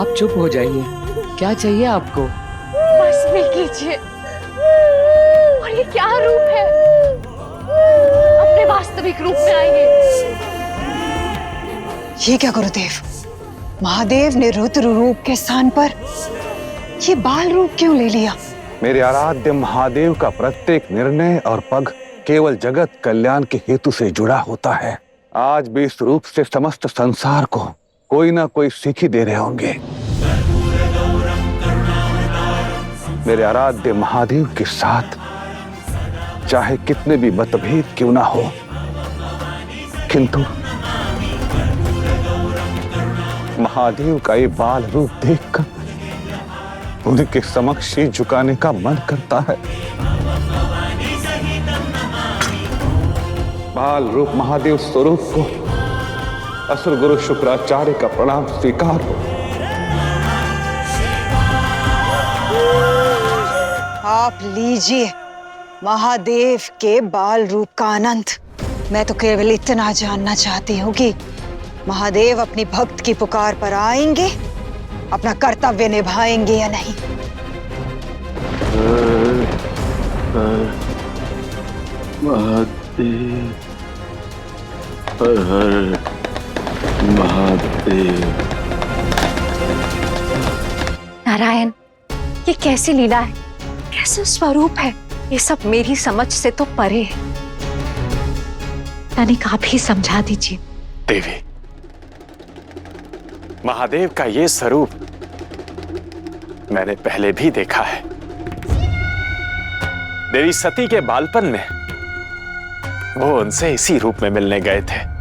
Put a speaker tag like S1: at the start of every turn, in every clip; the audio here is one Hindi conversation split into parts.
S1: आप चुप हो जाइए। क्या चाहिए आपको?
S2: बस भी कीजिए। और ये क्या रूप है? अपने वास्तविक रूप में आइए।
S3: ये क्या गुरुदेव, महादेव ने रुद्र रूप के स्थान पर ये बाल रूप क्यों ले लिया?
S4: मेरे आराध्य महादेव का प्रत्येक निर्णय और पग केवल जगत कल्याण के हेतु से जुड़ा होता है। आज भी इस रूप से समस्त संसार को कोई ना कोई सीख ही दे रहे होंगे। मेरे आराध्य महादेव के साथ चाहे कितने भी मतभेद क्यों ना हो, किंतु महादेव का ये बाल रूप देखकर उनके समक्ष ही झुकाने का मन करता है। बाल रूप महादेव स्वरूप को असुर गुरु शुक्राचार्य का प्रणाम स्वीकार हो।
S3: आप लीजिए महादेव के बाल रूप का आनंद। मैं तो केवल इतना जानना चाहती हूँ कि महादेव अपनी भक्त की पुकार पर आएंगे, अपना कर्तव्य निभाएंगे या नहीं।
S5: महादेव, हर हर महादेव।
S2: नारायण, ये कैसी लीला है? कैसा स्वरूप है? ये सब मेरी समझ से तो परे है। तनिक आप ही समझा दीजिए।
S6: देवी, महादेव का ये स्वरूप मैंने पहले भी देखा है। देवी सती के बालपन में वो उनसे इसी रूप में मिलने गए थे।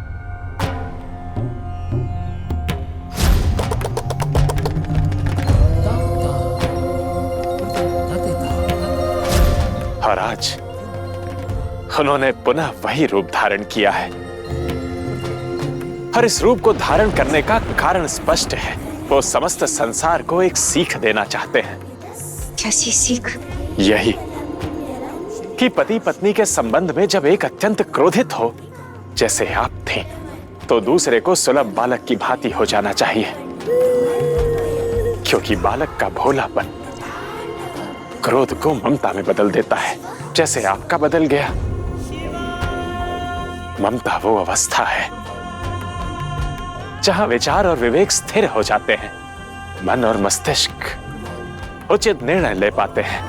S6: और आज उन्होंने पुनः वही रूप धारण किया है। और इस रूप को धारण करने का कारण स्पष्ट है। वो समस्त संसार को एक सीख देना चाहते हैं।
S2: कैसी सीख?
S6: यही कि पति पत्नी के संबंध में जब एक अत्यंत क्रोधित हो, जैसे आप थे, तो दूसरे को सुलभ बालक की भांति हो जाना चाहिए। क्योंकि बालक का भोलापन क्रोध को ममता में बदल देता है, जैसे आपका बदल गया। ममता वो अवस्था है जहां विचार और विवेक स्थिर हो जाते हैं, मन और मस्तिष्क उचित निर्णय ले पाते हैं।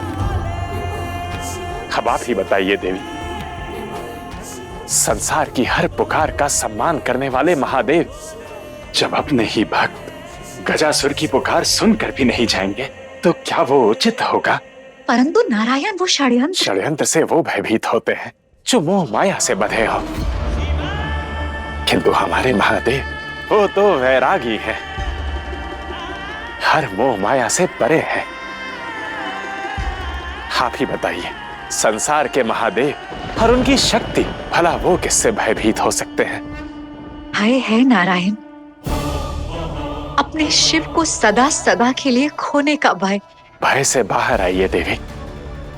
S6: अब आप ही बताइए देवी, संसार की हर पुकार का सम्मान करने वाले महादेव जब अपने ही भक्त गजासुर की पुकार सुनकर भी नहीं जाएंगे, तो क्या वो उचित होगा?
S2: परंतु नारायण, वो
S6: षड्यंत्र से वो भयभीत होते हैं जो मोह माया से बंधे हो। किंतु हमारे महादेव वो तो वैरागी है, हर मोह माया से परे है। आप ही बताइए, संसार के महादेव और उनकी शक्ति, भला वो किससे भयभीत हो सकते हैं?
S2: भय है नारायण, अपने शिव को सदा सदा के लिए खोने का भय।
S6: भय से बाहर आइए देवी।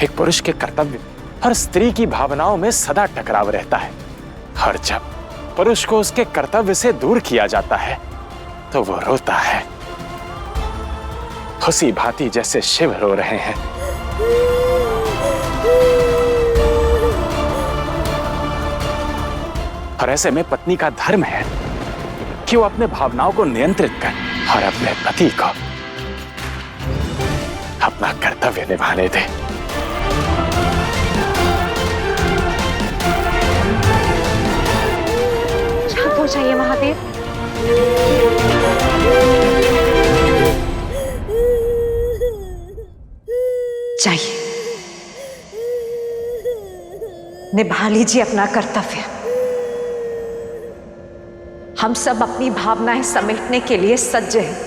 S6: एक पुरुष के कर्तव्य और स्त्री की भावनाओं में सदा टकराव रहता है। हर जब पुरुष को उसके कर्तव्य से दूर किया जाता है तो वो रोता है, उसी भांति जैसे शिव रो रहे हैं। और ऐसे में पत्नी का धर्म है कि वो अपने भावनाओं को नियंत्रित कर और अपने पति को अपना कर्तव्य निभाने दे।
S2: शांत हो जाइए महादेव। जाइए, निभा लीजिए अपना कर्तव्य। हम सब अपनी भावनाएं समेटने के लिए सज्ज हैं।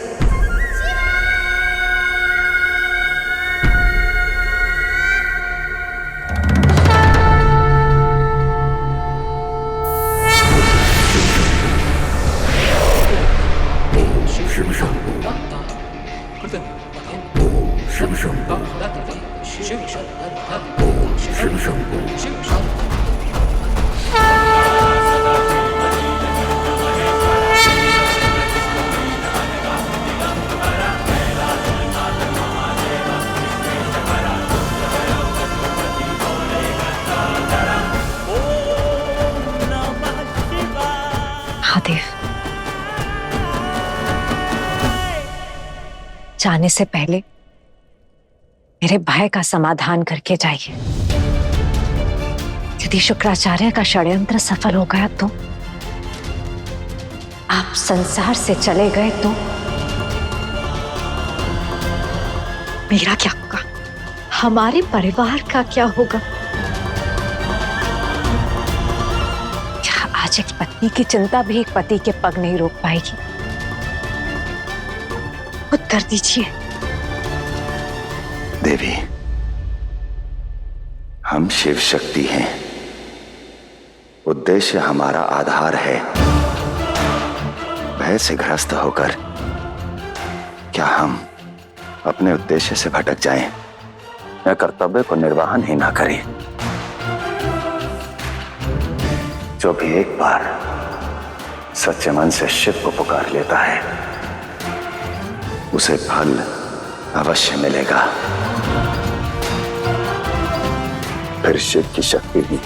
S3: जाने से पहले मेरे भय का समाधान करके जाइए। यदि शुक्राचार्य का षड्यंत्र सफल हो गया तो, आप संसार से चले गए तो मेरा क्या होगा? हमारे परिवार का क्या होगा? क्या आज एक पत्नी की चिंता भी एक पति के पग नहीं रोक पाएगी? उत्तर दीजिए।
S5: देवी, हम शिव शक्ति हैं। उद्देश्य हमारा आधार है। भय से ग्रस्त होकर क्या हम अपने उद्देश्य से भटक जाएं या कर्तव्य को निर्वहन ही ना करें? जो भी एक बार सच्चे मन से शिव को पुकार लेता है, उसे फल अवश्य मिलेगा। फिर शिव की शक्ति भी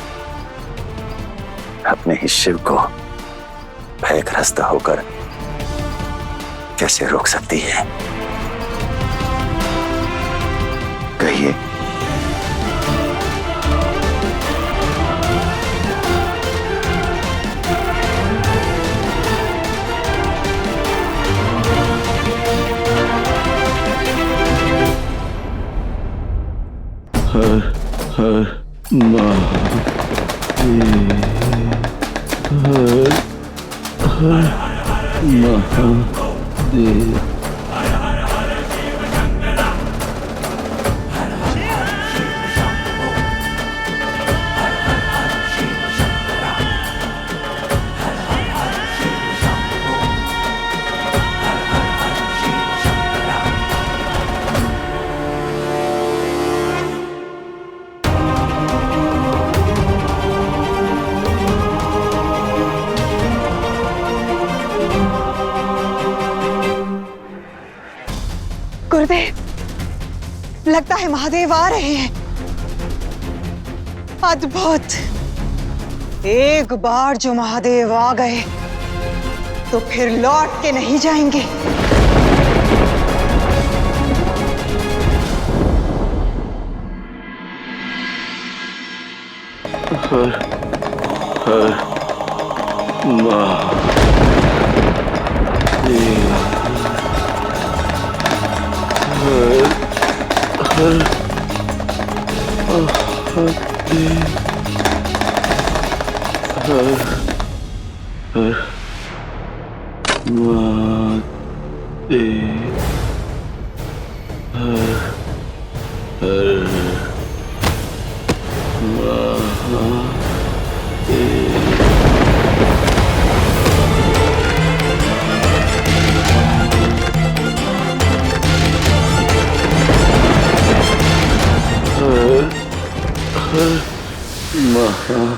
S5: अपने ही शिव को भयग्रस्त होकर कैसे रोक सकती है? कहिए।
S7: हर हर महादेव।
S3: गुरुदेव, लगता है महादेव आ रहे हैं। अद्भुत! एक बार जो महादेव आ गए तो फिर लौट के नहीं जाएंगे।
S7: हर हर महादेव। हर महादेव। हर हर महादेव। हर हर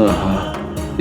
S7: महादेव।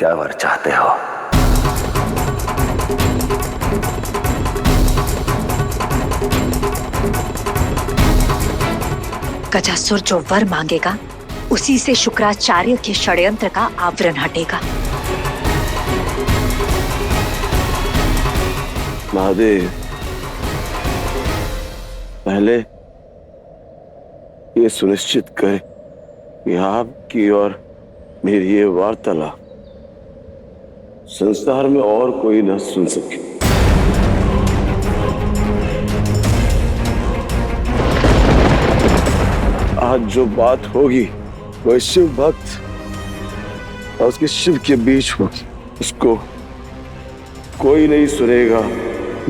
S5: क्या वर चाहते हो?
S3: गजासुर जो वर मांगेगा उसी से शुक्राचार्य के षड्यंत्र का आवरण हटेगा।
S7: महादेव, पहले ये सुनिश्चित करें कि आपकी और मेरी ये वार्तालाप संसार में और कोई न सुन सके। आज जो बात होगी वह शिव भक्त और उसके शिव के बीच होगी। उसको कोई नहीं सुनेगा,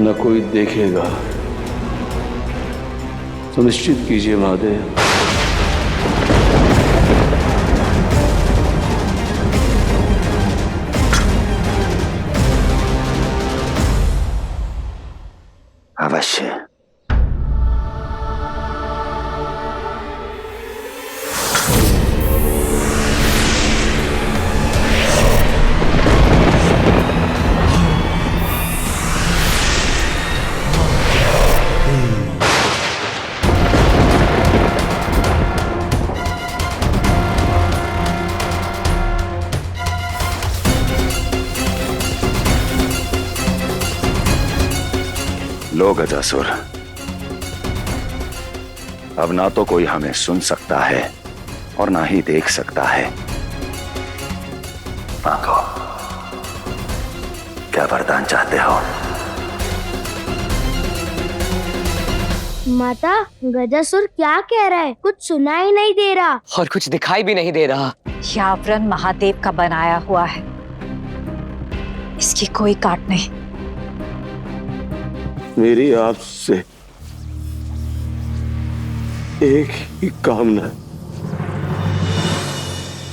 S7: न कोई देखेगा। सुनिश्चित कीजिए महादेव।
S5: अवश्य। लो गजासुर, अब ना तो कोई हमें सुन सकता है और ना ही देख सकता है। मांगो, क्या वरदान चाहते हो?
S8: माता, गजासुर क्या कह रहा है? कुछ सुनाई नहीं दे रहा।
S1: और कुछ दिखाई भी नहीं दे रहा।
S3: यह आवरण महादेव का बनाया हुआ है, इसकी कोई काट नहीं।
S7: मेरी आपसे एक ही कामना है,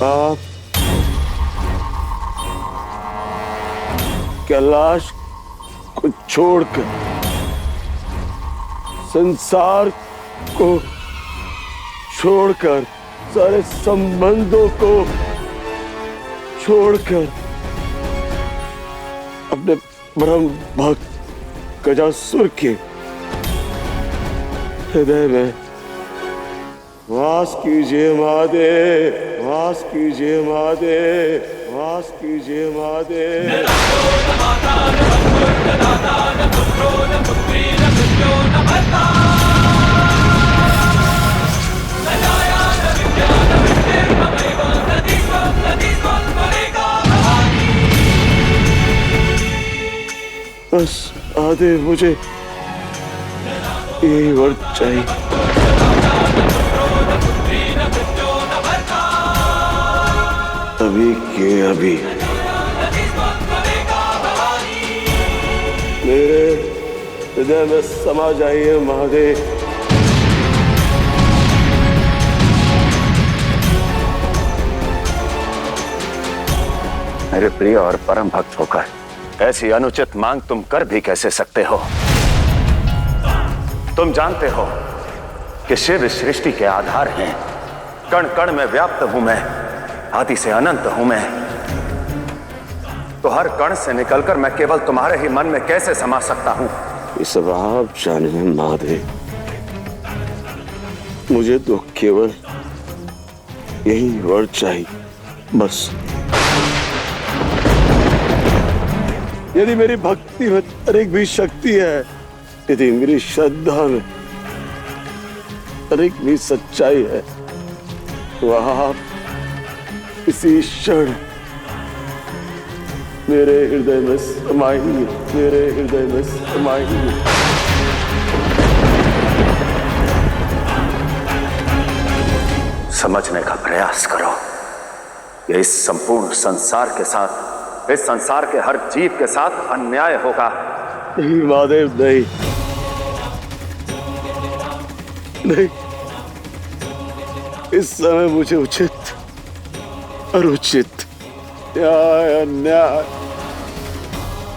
S7: आप कैलाश को छोड़कर, संसार को छोड़कर, सारे संबंधों को छोड़कर अपने ब्रह्म भक्त गजासुर के हृदय में वास कीजिए महादेव, वास कीजिए महादेव, वास कीजिए महादेव। बस महादेव, मुझे यही वर चाहिए। अभी के अभी मेरे हृदय में समा जाइए महादेव।
S5: मेरे प्रिय और परम भक्त होकर ऐसी अनुचित मांग तुम कर भी कैसे सकते हो? तुम जानते हो कि शिव इस सृष्टि के आधार हैं। कण कण में व्याप्त हूं मैं, आदि से अनंत हूं मैं। तो हर कण से निकलकर मैं केवल तुम्हारे ही मन में कैसे समा सकता हूं?
S7: ये सब आप जाने महादेव, मुझे तो केवल यही वर चाहिए बस। यदि मेरी भक्ति में अनेक भी शक्ति है, यदि मेरी श्रद्धा में अनेक भी सच्चाई है, तो आप इसी क्षण मेरे हृदय में समाएंगे, मेरे हृदय में समाएंगे।
S5: समझने का प्रयास करो। ये इस संपूर्ण संसार के साथ, इस संसार के हर जीव के साथ अन्याय होगा।
S7: नहीं महादेव, नहीं नहीं, इस समय मुझे उचित अनुचित, न्याय अन्याय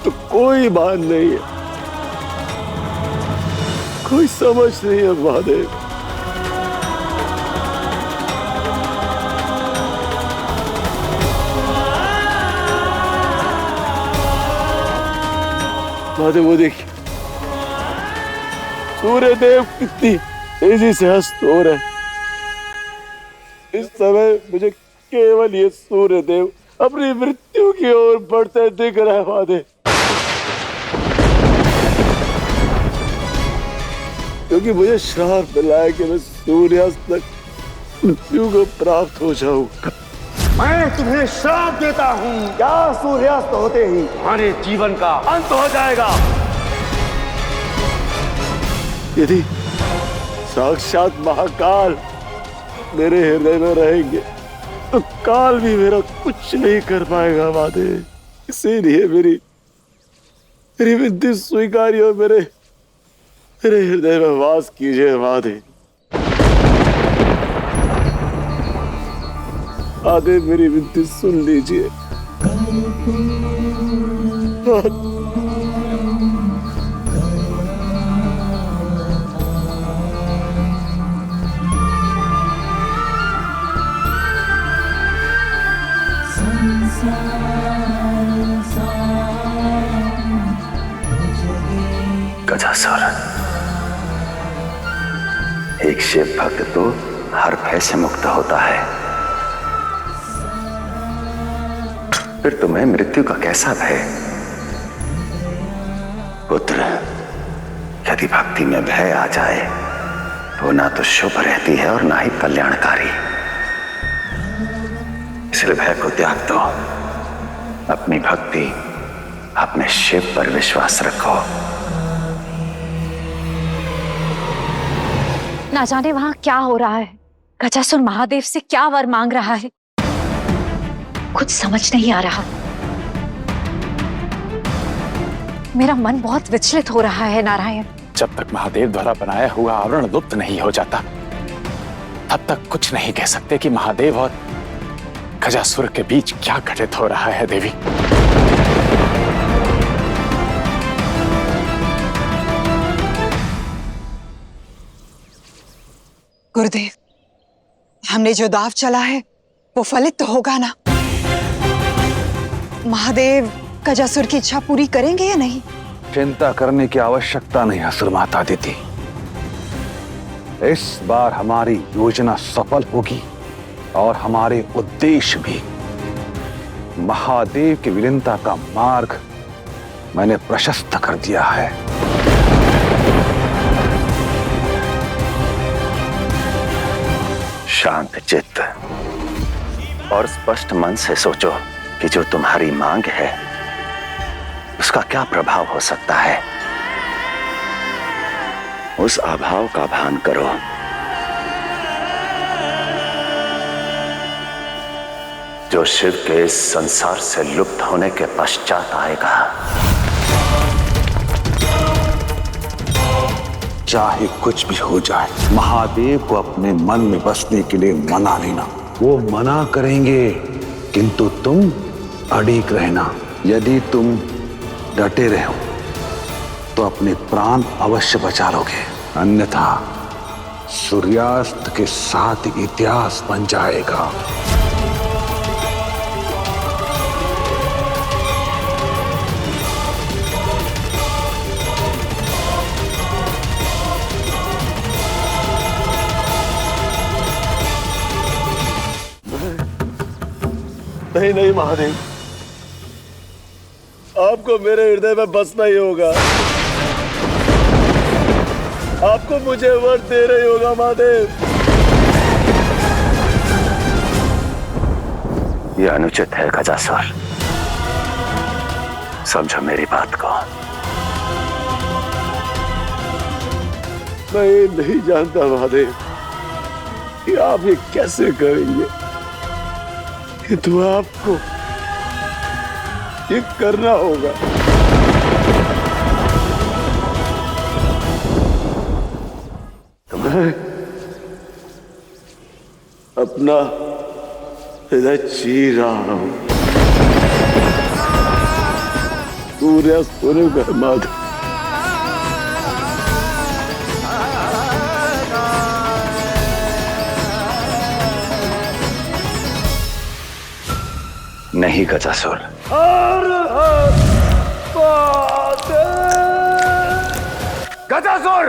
S7: तो कोई बात नहीं है, कोई समझ नहीं है महादेव। महादेव वो देखिए, सूर्यदेव कितनी तेजी से अस्त हो रहे हैं। इस समय मुझे केवल ये सूर्यदेव अपनी मृत्यु की ओर बढ़ते दिख रहा है महादेव, क्योंकि मुझे श्राप मिला है कि मैं सूर्यास्त तक मृत्यु को प्राप्त हो जाऊंगा।
S9: मैं तुम्हें श्राप देता हूँ, क्या सूर्यास्त होते ही तुम्हारे जीवन का अंत हो जाएगा।
S7: यदि साक्षात महाकाल मेरे हृदय में रहेंगे तो काल भी मेरा कुछ नहीं कर पाएगा महादेव। इसीलिए मेरी विनती स्वीकारिए और मेरे हृदय में वास कीजिए महादेव। महादेव मेरी विनती सुन लीजिए।
S5: गजासुर, एक शिव भक्त तो हर भय से मुक्त होता है, फिर तुम्हें मृत्यु का कैसा भय? पुत्र, यदि भक्ति में भय आ जाए तो ना तो शुभ रहती है और ना ही कल्याणकारी। इसलिए भय को त्याग दो, अपनी भक्ति अपने शिव पर विश्वास रखो।
S2: ना जाने वहां क्या हो रहा है। गजासुर महादेव से क्या वर मांग रहा है, कुछ समझ नहीं आ रहा। मेरा मन बहुत विचलित हो रहा है नारायण।
S6: जब तक महादेव द्वारा बनाया हुआ आवरण लुप्त नहीं हो जाता, तब तक कुछ नहीं कह सकते कि महादेव और गजासुर के बीच क्या घटित हो रहा है। देवी,
S3: गुरुदेव, हमने जो दाव चला है वो फलित तो होगा ना? महादेव गजासुर की इच्छा पूरी करेंगे या नहीं?
S4: चिंता करने की आवश्यकता नहीं असुर माता दीदी। इस बार हमारी योजना सफल होगी और हमारे उद्देश्य भी। महादेव की विलीनता का मार्ग मैंने प्रशस्त कर दिया है।
S5: शांत चित्त और स्पष्ट मन से सोचो कि जो तुम्हारी मांग है उसका क्या प्रभाव हो सकता है। उस अभाव का भान करो। जो शिव के इस संसार से लुप्त होने के पश्चात आएगा।
S4: चाहे कुछ भी हो जाए, महादेव को अपने मन में बसने के लिए मना लेना। वो मना करेंगे, किंतु तुम अड़िग रहना। यदि तुम डटे रहो तो अपने प्राण अवश्य बचा लोगे, अन्यथा सूर्यास्त के साथ इतिहास बन जाएगा।
S7: नहीं नहीं महादेव, आपको मेरे हृदय में बसना ही होगा। आपको मुझे वर देना ही होगा महादेव।
S5: यह अनुचित है गजासुर, समझो मेरी बात को।
S7: मैं ये नहीं जानता महादेव कि आप ये कैसे करेंगे, किंतु आपको ये करना होगा। मैं अपना हृदय चीर रहा हूं। सूर्यास्त होने का माधव,
S5: नहीं गजासुर,
S7: हर हर महादेव।
S5: गजासुर!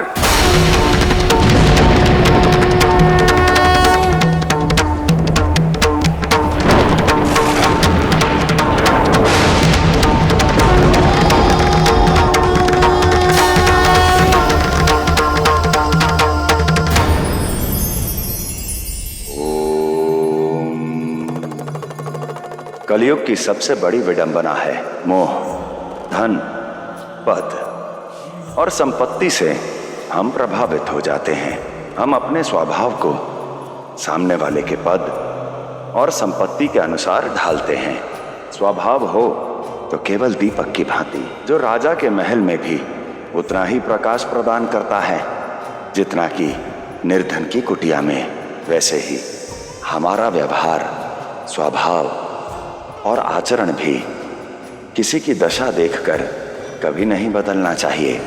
S5: कलयुग की सबसे बड़ी विडंबना है मोह। धन, पद और संपत्ति से हम प्रभावित हो जाते हैं। हम अपने स्वभाव को सामने वाले के पद और संपत्ति के अनुसार ढालते हैं। स्वभाव हो तो केवल दीपक की भांति, जो राजा के महल में भी उतना ही प्रकाश प्रदान करता है जितना कि निर्धन की कुटिया में। वैसे ही हमारा व्यवहार, स्वभाव और आचरण भी किसी की दशा देखकर कभी नहीं बदलना चाहिए।